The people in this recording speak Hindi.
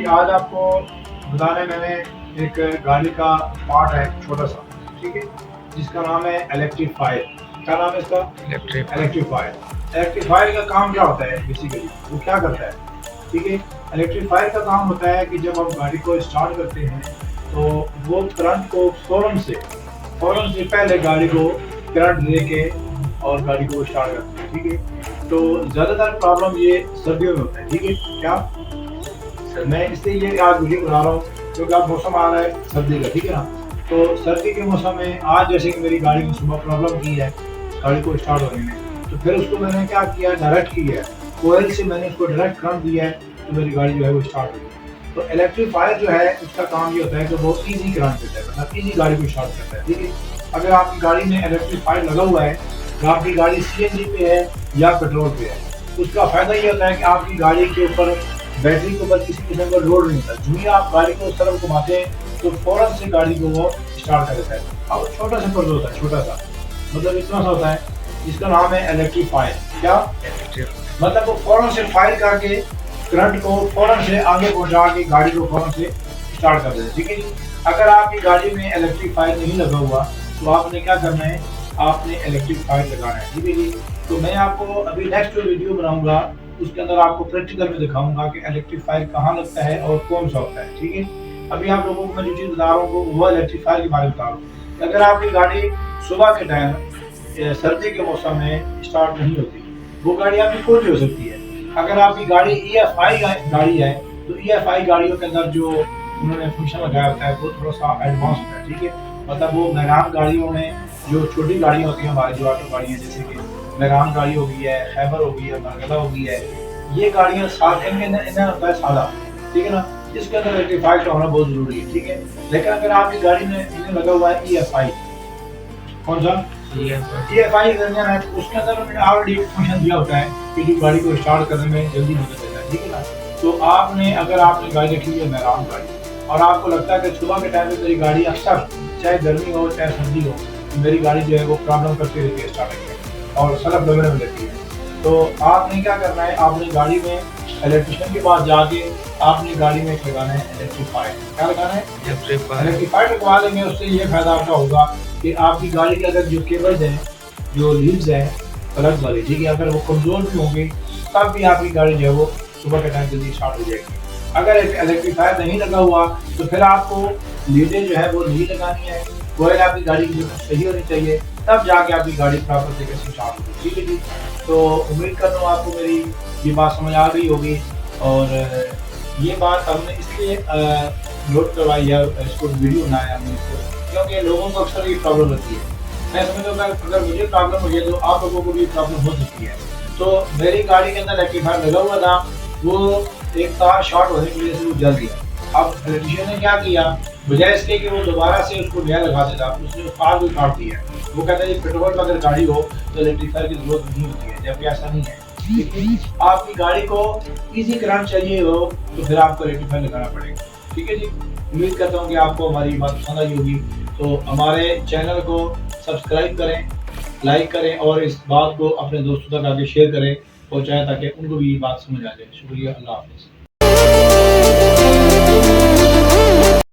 आज आपको बताने मैंने एक गाड़ी का पार्ट है छोटा सा, ठीक है, जिसका नाम है इलेक्ट्रीफायर। क्या नाम है इसका? इलेक्ट्रीफायर। इलेक्ट्रीफायर का काम क्या होता है? बेसिकली वो क्या करता है, ठीक है। इलेक्ट्रीफायर का काम होता है कि जब हम गाड़ी को स्टार्ट करते हैं तो वो करंट को फौरन से पहले गाड़ी को करंट दे के और गाड़ी को स्टार्ट करते हैं, ठीक है। तो ज़्यादातर प्रॉब्लम ये सर्दियों में होता है, ठीक है। क्या मैं इसलिए ये आज वीडियो बना रहा हूँ क्योंकि अब मौसम आ रहा है सर्दी का, ठीक है ना। तो सर्दी के मौसम में आज जैसे कि मेरी गाड़ी में सुबह प्रॉब्लम की है गाड़ी को स्टार्ट होने में, तो फिर उसको मैंने क्या किया, डायरेक्ट किया है कोयल से, मैंने उसको डायरेक्ट करंट दिया है तो मेरी गाड़ी जो है वो स्टार्ट हो गई। तो इलेक्ट्रीफायर जो है उसका काम ये होता है कि बहुत ईजी करंट देता है, मतलब ईजी गाड़ी को स्टार्ट करता है, ठीक है। अगर आपकी गाड़ी में इलेक्ट्रीफायर लगा हुआ है तो आपकी गाड़ी सीएनजी पे है या पेट्रोल पे है, उसका फायदा ये होता है कि आपकी गाड़ी के ऊपर, बैटरी के ऊपर किसी किस्म का लोड नहीं होता। जो ही आप गाड़ी को उस तरफ घुमाते हैं तो फौरन से गाड़ी को वो स्टार्ट कर देता है। अब छोटा सा पर्दा होता है, छोटा सा मतलब इतना सा होता है, जिसका नाम है इलेक्ट्रीफायर। क्या मतलब वो फौरन से फायर करके करंट को फौरन से आगे पहुंचा के गाड़ी को फौरन से स्टार्ट कर देता है, ठीक है जी। अगर आपकी गाड़ी में इलेक्ट्रीफायर नहीं लगा हुआ तो आपने क्या करना है, आपने इलेक्ट्रीफायर लगाना है, ठीक है जी। तो मैं आपको अभी नेक्स्ट जो वीडियो बनाऊंगा उसके अंदर आपको प्रैक्टिकल में दिखाऊंगा कि इलेक्ट्रीफायर कहाँ लगता है और कौन सा होता है, ठीक है। अभी आप लोगों को मैं जो चीज़ बता रहा हूँ वो इलेक्ट्रीफायर के बारे में बता रहा हूँ। अगर आपकी गाड़ी सुबह के टाइम सर्दी के मौसम में स्टार्ट नहीं होती, वो गाड़ी आपकी कोई भी हो सकती है। अगर आपकी गाड़ी EFI गाड़ी है तो EFI गाड़ियों के अंदर जो उन्होंने फंक्शन लगाया होता है वो थोड़ा सा एडवांस होता है, ठीक है। मतलब वो मैरान गाड़ियों में जो छोटी गाड़ियाँ होती हैं हमारी जो ऑटो गाड़ियाँ, जैसे कि मैरान गाड़ी हो गई है, खैबर हो गई है, मरगला हो गई है, ये गाड़ियाँ इन्हें होता है सादा, ठीक है ना। इसके अंदर इलेक्ट्रीफाइड का होना बहुत जरूरी है, ठीक है। लेकिन अगर आपकी गाड़ी में इन्हें लगा हुआ है EFI, कौन सा EFI इंजन है, तो उसके अंदर उन्होंने ऑलरेडी फंक्शन दिया होता है कि जो गाड़ी को स्टार्ट करने में जल्दी मदद देता है, ठीक है ना। तो आपने अगर आपने गाड़ी रखी हुई है मैरान गाड़ी और आपको लगता है कि सुबह के टाइम में मेरी गाड़ी अक्सर चाहे गर्मी हो चाहे सर्दी हो मेरी गाड़ी जो है वो प्रॉब्लम करती रहती है स्टार्टिंग में और सड़क लगने में लगती है, तो आपने क्या करना है, आपने गाड़ी में इलेक्ट्रिशियन के पास जाके आपने गाड़ी में लगाना है इलेक्ट्रीफायर। क्या लगाना है? इलेक्ट्रीफायर लगवा लेंगे, उससे ये फायदा आपका होगा कि आपकी गाड़ी के अगर जो केबल्स हैं, जो लीड्स हैं प्लग वाली, ठीक है, अगर वो कमज़ोर भी होंगे तब भी आपकी गाड़ी जो है वो सुबह के टाइम जल्दी स्टार्ट हो जाएगी। अगर इलेक्ट्रीफायर नहीं लगा हुआ तो फिर आपको लीडें जो है वो नहीं लगानी है, कोयल आपकी गाड़ी की बिल्कुल सही होनी चाहिए, तब जाके आपकी गाड़ी प्रॉपर तरीके से स्टार्ट होगी, ठीक है जी। तो उम्मीद करता हूँ आपको मेरी ये बात समझ आ गई होगी, और ये बात हमने इसलिए नोट करवाई है, इसको वीडियो बनाया हमने इसको, क्योंकि लोगों को अक्सर ये प्रॉब्लम होती है। मैं समझता हूँ अगर मुझे प्रॉब्लम हुई है तो आप लोगों को भी प्रॉब्लम हो सकती है। तो मेरी गाड़ी के अंदर इलेक्ट्रीफायर लगा हुआ था, वो एक तार शॉर्ट होने की वजह से वो जल गया। अब इलेक्ट्रीशियन ने क्या किया, बजाय इसके कि वो दोबारा से उसको नया लगा देता, उसने उस तार को काट दिया। वो कहता है पेट्रोल में अगर गाड़ी हो तो इलेक्ट्रीफायर की जरूरत नहीं होती है, जबकि ऐसा नहीं है। लेकिन आपकी गाड़ी को इजी करंट चाहिए हो तो फिर आपको इलेक्ट्रीफायर लगाना पड़ेगा, ठीक है जी। उम्मीद करता हूँ कि आपको हमारी बात पसंद आई होगी, तो हमारे चैनल को सब्सक्राइब करें, लाइक करें और इस बात को अपने दोस्तों तक आगे शेयर करें पहुँचाएं ताकि उनको भी ये बात समझ आ जाए। शुक्रिया, अल्लाह हाफ़िज़।